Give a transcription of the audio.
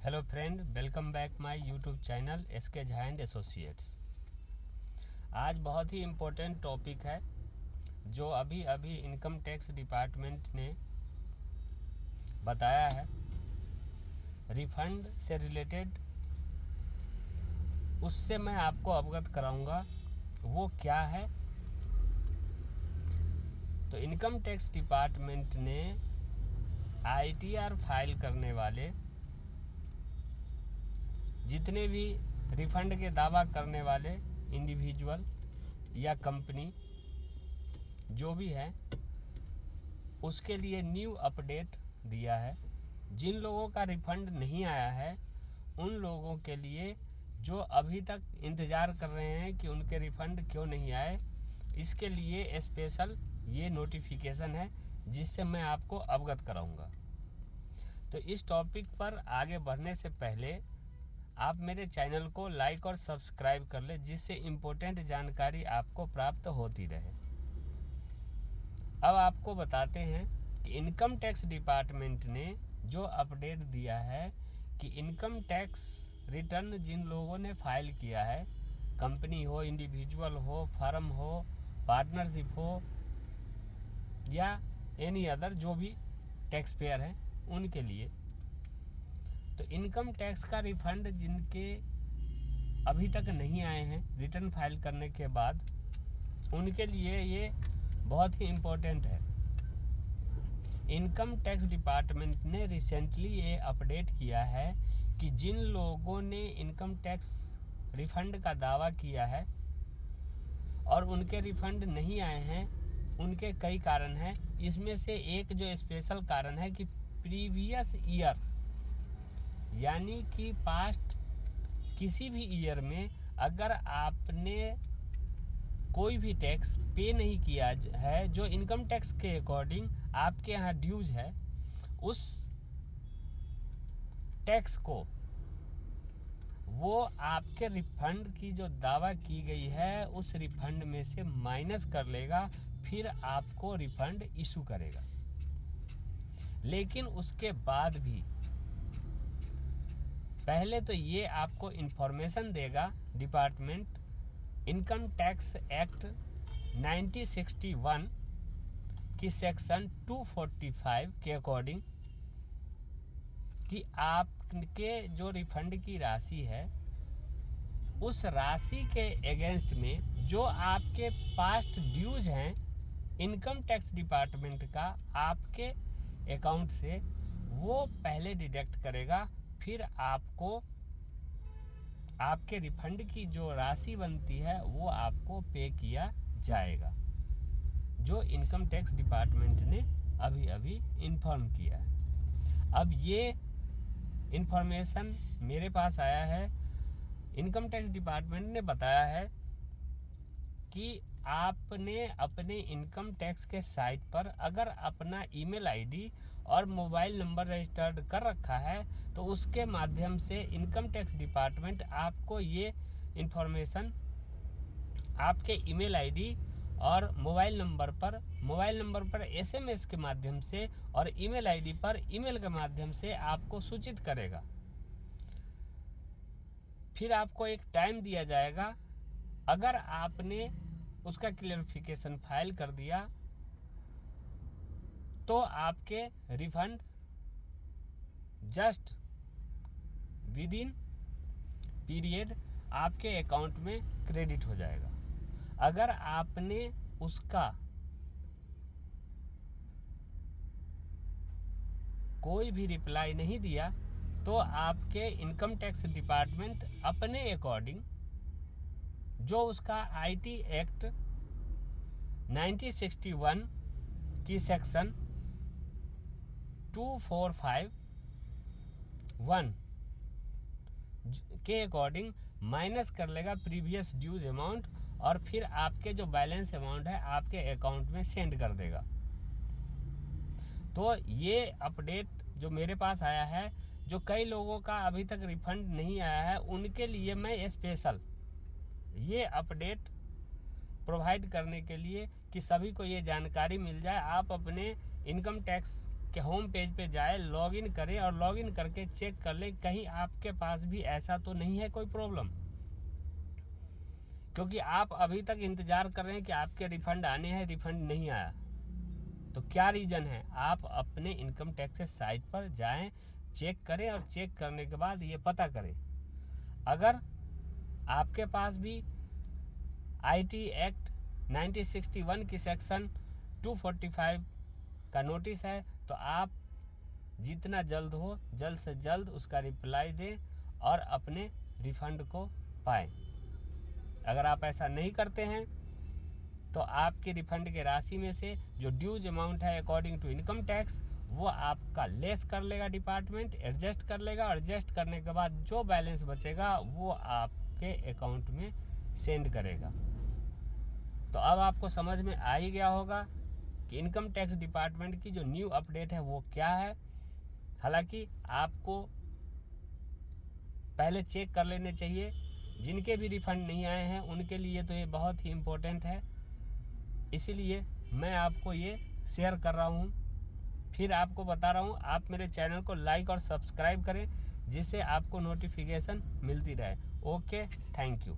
Hello friend, welcome back my YouTube channel SK Jha and associates. आज बहुत ही important topic है जो अभी अभी इनकम टैक्स डिपार्टमेंट ने बताया है। रिफंड से रिलेटेड उससे मैं आपको अवगत कराऊंगा वो क्या है। तो इनकम टैक्स डिपार्टमेंट ने ITR फाइल करने वाले जितने भी रिफंड के दावा करने वाले इंडिविजुअल या कंपनी जो भी है उसके लिए न्यू अपडेट दिया है। जिन लोगों का रिफंड नहीं आया है उन लोगों के लिए जो अभी तक इंतज़ार कर रहे हैं कि उनके रिफंड क्यों नहीं आए, इसके लिए स्पेशल ये नोटिफिकेशन है जिससे मैं आपको अवगत कराऊंगा। तो इस टॉपिक पर आगे बढ़ने से पहले आप मेरे चैनल को लाइक और सब्सक्राइब कर ले जिससे इम्पोर्टेंट जानकारी आपको प्राप्त होती रहे। अब आपको बताते हैं कि इनकम टैक्स डिपार्टमेंट ने जो अपडेट दिया है कि इनकम टैक्स रिटर्न जिन लोगों ने फाइल किया है, कंपनी हो, इंडिविजुअल हो, फर्म हो, पार्टनरशिप हो या एनी अदर जो भी टैक्स पेयर हैं उनके लिए, तो इनकम टैक्स का रिफंड जिनके अभी तक नहीं आए हैं रिटर्न फाइल करने के बाद, उनके लिए ये बहुत ही इम्पोर्टेंट है। इनकम टैक्स डिपार्टमेंट ने रिसेंटली ये अपडेट किया है कि जिन लोगों ने इनकम टैक्स रिफंड का दावा किया है और उनके रिफंड नहीं आए हैं, उनके कई कारण हैं। इसमें से एक जो स्पेशल कारण है कि प्रीवियस ईयर यानी कि पास्ट किसी भी ईयर में अगर आपने कोई भी टैक्स पे नहीं किया है जो इनकम टैक्स के अकॉर्डिंग आपके यहाँ ड्यूज है, उस टैक्स को वो आपके रिफंड की जो दावा की गई है उस रिफंड में से माइनस कर लेगा, फिर आपको रिफंड इशू करेगा। लेकिन उसके बाद भी पहले तो ये आपको इन्फॉर्मेशन देगा डिपार्टमेंट इनकम टैक्स एक्ट 1961 की सेक्शन 245 के अकॉर्डिंग कि आपके जो रिफंड की राशि है उस राशि के अगेंस्ट में जो आपके पास्ट ड्यूज हैं इनकम टैक्स डिपार्टमेंट का आपके अकाउंट से, वो पहले डिडक्ट करेगा, फिर आपको आपके रिफंड की जो राशि बनती है वो आपको पे किया जाएगा, जो इनकम टैक्स डिपार्टमेंट ने अभी अभी इन्फॉर्म किया है। अब ये इन्फॉर्मेशन मेरे पास आया है, इनकम टैक्स डिपार्टमेंट ने बताया है कि आपने अपने इनकम टैक्स के साइट पर अगर अपना ईमेल आईडी और मोबाइल नंबर रजिस्टर्ड कर रखा है तो उसके माध्यम से इनकम टैक्स डिपार्टमेंट आपको ये इन्फॉर्मेशन आपके ईमेल आईडी और मोबाइल नंबर पर SMS के माध्यम से और ईमेल आईडी पर ईमेल के माध्यम से आपको सूचित करेगा। फिर आपको एक टाइम दिया जाएगा, अगर आपने उसका क्लेरिफिकेशन फाइल कर दिया तो आपके refund just with in period आपके अकाउंट में क्रेडिट हो जाएगा। अगर आपने उसका कोई भी रिप्लाई नहीं दिया तो आपके इनकम टैक्स डिपार्टमेंट अपने अकॉर्डिंग जो उसका IT एक्ट 1961 की सेक्शन 2451 के अकॉर्डिंग माइनस कर लेगा प्रीवियस ड्यूज अमाउंट और फिर आपके जो बैलेंस अमाउंट है आपके अकाउंट में सेंड कर देगा। तो ये अपडेट जो मेरे पास आया है, जो कई लोगों का अभी तक रिफंड नहीं आया है, उनके लिए मैं स्पेशल ये अपडेट प्रोवाइड करने के लिए कि सभी को ये जानकारी मिल जाए, आप अपने इनकम टैक्स के होम पेज पे जाए, लॉगिन करें और लॉगिन करके चेक कर लें कहीं आपके पास भी ऐसा तो नहीं है कोई प्रॉब्लम। क्योंकि आप अभी तक इंतज़ार कर रहे हैं कि आपके रिफ़ंड आने हैं, रिफ़ंड नहीं आया, तो क्या रीज़न है? आप अपने इनकम टैक्स साइट पर जाएं, चेक करें और चेक करने के बाद ये पता करें। अगर आपके पास भी आईटी एक्ट 1961 की सेक्शन 245 का नोटिस है तो आप जितना जल्द हो जल्द से जल्द उसका रिप्लाई दें और अपने रिफ़ंड को पाएं। अगर आप ऐसा नहीं करते हैं तो आपके रिफ़ंड के राशि में से जो ड्यूज अमाउंट है अकॉर्डिंग टू इनकम टैक्स वो आपका लेस कर लेगा डिपार्टमेंट, एडजस्ट कर लेगा, और एडजस्ट करने के बाद जो बैलेंस बचेगा वो आपके अकाउंट में सेंड करेगा। तो अब आपको समझ में आ ही गया होगा कि इनकम टैक्स डिपार्टमेंट की जो न्यू अपडेट है वो क्या है। हालांकि आपको पहले चेक कर लेने चाहिए, जिनके भी रिफ़ंड नहीं आए हैं उनके लिए तो ये बहुत ही इम्पोर्टेंट है, इसीलिए मैं आपको ये शेयर कर रहा हूँ। फिर आपको बता रहा हूँ, आप मेरे चैनल को लाइक और सब्सक्राइब करें जिससे आपको नोटिफिकेशन मिलती रहे। Okay, thank you.